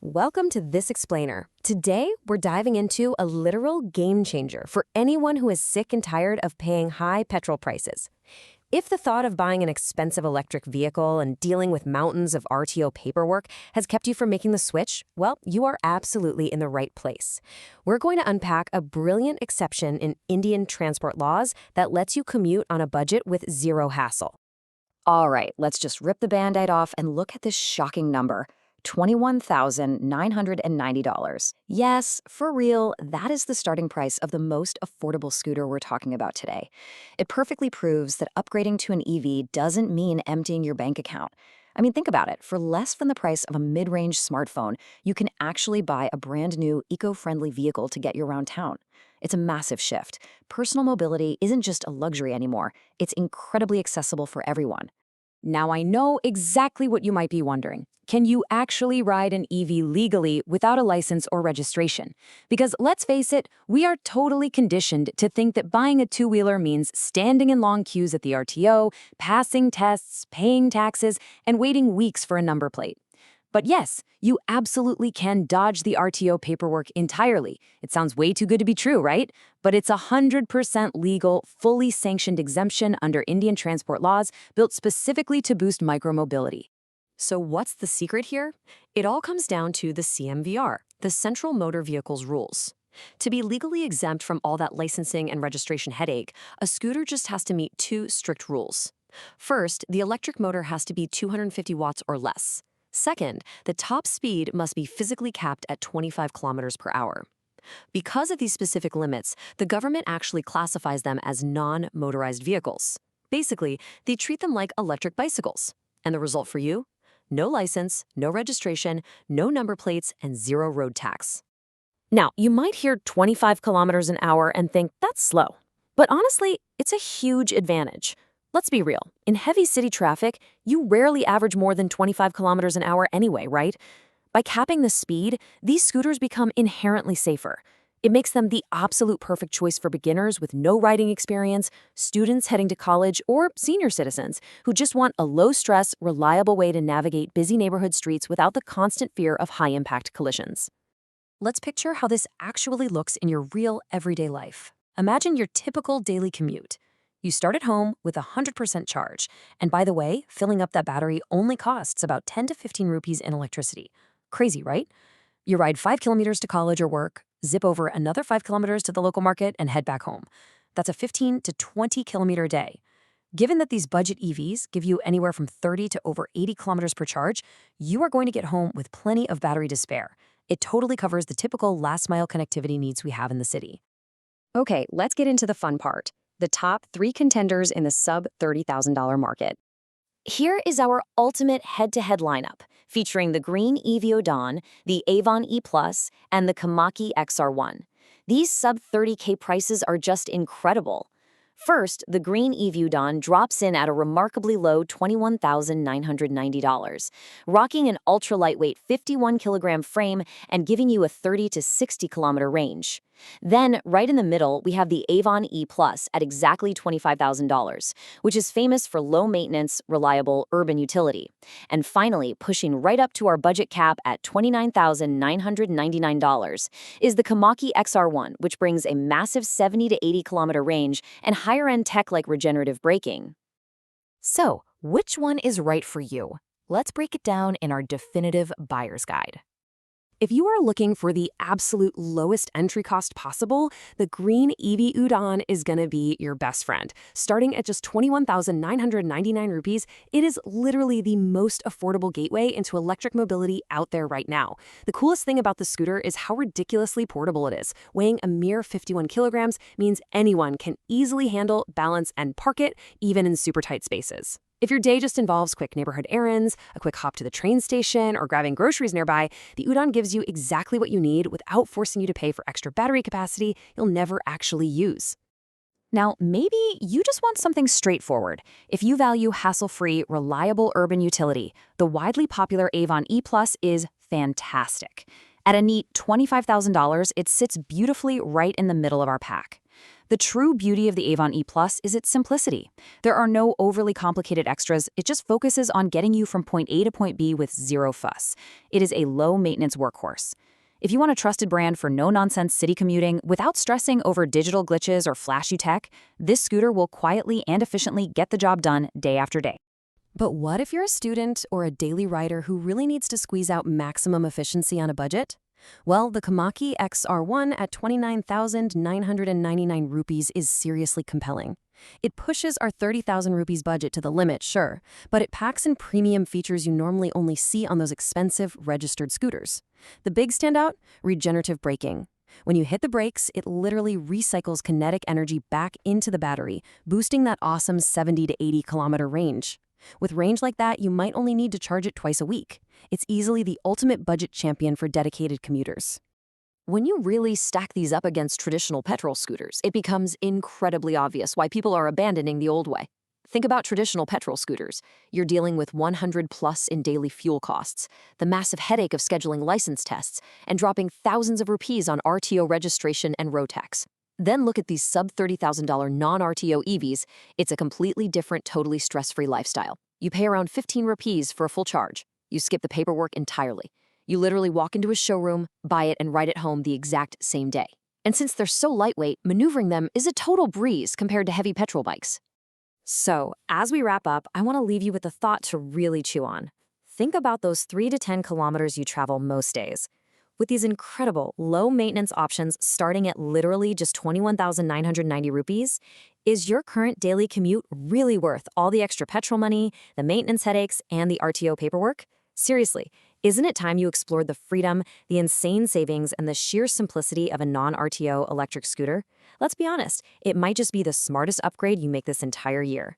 Welcome to This Explainer. Today, we're diving into a literal game changer for anyone who is sick and tired of paying high petrol prices. If the thought of buying an expensive electric vehicle and dealing with mountains of RTO paperwork has kept you from making the switch, well, you are absolutely in the right place. We're going to unpack a brilliant exception in Indian transport laws that lets you commute on a budget with zero hassle. All right, let's just rip the Band-Aid off and look at this shocking number. $21,990. Yes, for real, that is the starting price of the most affordable scooter we're talking about today. It perfectly proves that upgrading to an EV doesn't mean emptying your bank account. I mean, think about it. For less than the price of a mid-range smartphone, you can actually buy a brand new, eco-friendly vehicle to get you around town. It's a massive shift. Personal mobility isn't just a luxury anymore. It's incredibly accessible for everyone. Now, I know exactly what you might be wondering. Can you actually ride an EV legally without a license or registration? Because let's face it, we are totally conditioned to think that buying a two-wheeler means standing in long queues at the RTO, passing tests, paying taxes, and waiting weeks for a number plate. But yes, you absolutely can dodge the RTO paperwork entirely. It sounds way too good to be true, right? But it's 100% legal, fully sanctioned exemption under Indian transport laws built specifically to boost micromobility. So what's the secret here? It all comes down to the CMVR, the Central Motor Vehicles Rules. To be legally exempt from all that licensing and registration headache, a scooter just has to meet two strict rules. First, the electric motor has to be 250 watts or less. Second, the top speed must be physically capped at 25 kilometers per hour. Because of these specific limits, the government actually classifies them as non-motorized vehicles. Basically, they treat them like electric bicycles. And the result for you? No license, no registration, no number plates, and zero road tax. Now, you might hear 25 kilometers an hour and think that's slow. But honestly, it's a huge advantage. Let's be real. In heavy city traffic, you rarely average more than 25 kilometers an hour anyway, right? By capping the speed, these scooters become inherently safer. It makes them the absolute perfect choice for beginners with no riding experience, students heading to college, or senior citizens who just want a low-stress, reliable way to navigate busy neighborhood streets without the constant fear of high-impact collisions. Let's picture how this actually looks in your real everyday life. Imagine your typical daily commute. You start at home with a 100% charge. And by the way, filling up that battery only costs about 10 to 15 rupees in electricity. Crazy, right? You ride 5 kilometers to college or work, zip over another 5 kilometers to the local market, and head back home. That's a 15 to 20 kilometer day. Given that these budget EVs give you anywhere from 30 to over 80 kilometers per charge, you are going to get home with plenty of battery to spare. It totally covers the typical last-mile connectivity needs we have in the city. Okay, let's get into the fun part. The top 3 contenders in the sub-$30,000 market. Here is our ultimate head-to-head lineup, featuring the green EV Udaan, the Avon E+, and the Komaki XR1. These sub-30K prices are just incredible. First, the green EV Udaan drops in at a remarkably low $21,990, rocking an ultra-lightweight 51-kilogram frame and giving you a 30 to 60-kilometer range. Then, right in the middle, we have the Avon E+ at exactly $25,000, which is famous for low-maintenance, reliable urban utility. And finally, pushing right up to our budget cap at $29,999, is the Komaki XR1, which brings a massive 70 to 80-kilometer range and higher-end tech like regenerative braking. So, which one is right for you? Let's break it down in our definitive buyer's guide. If you are looking for the absolute lowest entry cost possible, the green EV Udaan is going to be your best friend. Starting at just 21,999 rupees, it is literally the most affordable gateway into electric mobility out there right now. The coolest thing about the scooter is how ridiculously portable it is. Weighing a mere 51 kilograms means anyone can easily handle, balance, and park it, even in super tight spaces. If your day just involves quick neighborhood errands, a quick hop to the train station, or grabbing groceries nearby, the Udaan gives you exactly what you need without forcing you to pay for extra battery capacity you'll never actually use. Now, maybe you just want something straightforward. If you value hassle-free, reliable urban utility, the widely popular Avon E+ is fantastic. At a neat $25,000, it sits beautifully right in the middle of our pack. The true beauty of the Avon E Plus is its simplicity. There are no overly complicated extras, it just focuses on getting you from point A to point B with zero fuss. It is a low-maintenance workhorse. If you want a trusted brand for no-nonsense city commuting without stressing over digital glitches or flashy tech, this scooter will quietly and efficiently get the job done day after day. But what if you're a student or a daily rider who really needs to squeeze out maximum efficiency on a budget? Well, the Komaki XR1 at 29,999 rupees is seriously compelling. It pushes our 30,000 rupees budget to the limit, sure, but it packs in premium features you normally only see on those expensive registered scooters. The big standout? Regenerative braking. When you hit the brakes, it literally recycles kinetic energy back into the battery, boosting that awesome 70 to 80 kilometer range. With range like that, you might only need to charge it twice a week. It's easily the ultimate budget champion for dedicated commuters. When you really stack these up against traditional petrol scooters, it becomes incredibly obvious why people are abandoning the old way. Think about traditional petrol scooters. You're dealing with 100 plus in daily fuel costs, the massive headache of scheduling license tests, and dropping thousands of rupees on RTO registration and road tax. Then look at these sub-$30,000 non-RTO EVs. It's a completely different, totally stress-free lifestyle. You pay around 15 rupees for a full charge. You skip the paperwork entirely. You literally walk into a showroom, buy it, and ride it home the exact same day. And since they're so lightweight, maneuvering them is a total breeze compared to heavy petrol bikes. So, as we wrap up, I want to leave you with a thought to really chew on. Think about those 3 to 10 kilometers you travel most days. With these incredible low-maintenance options starting at literally just 21,990 rupees, is your current daily commute really worth all the extra petrol money, the maintenance headaches, and the RTO paperwork? Seriously, isn't it time you explored the freedom, the insane savings, and the sheer simplicity of a non-RTO electric scooter? Let's be honest, it might just be the smartest upgrade you make this entire year.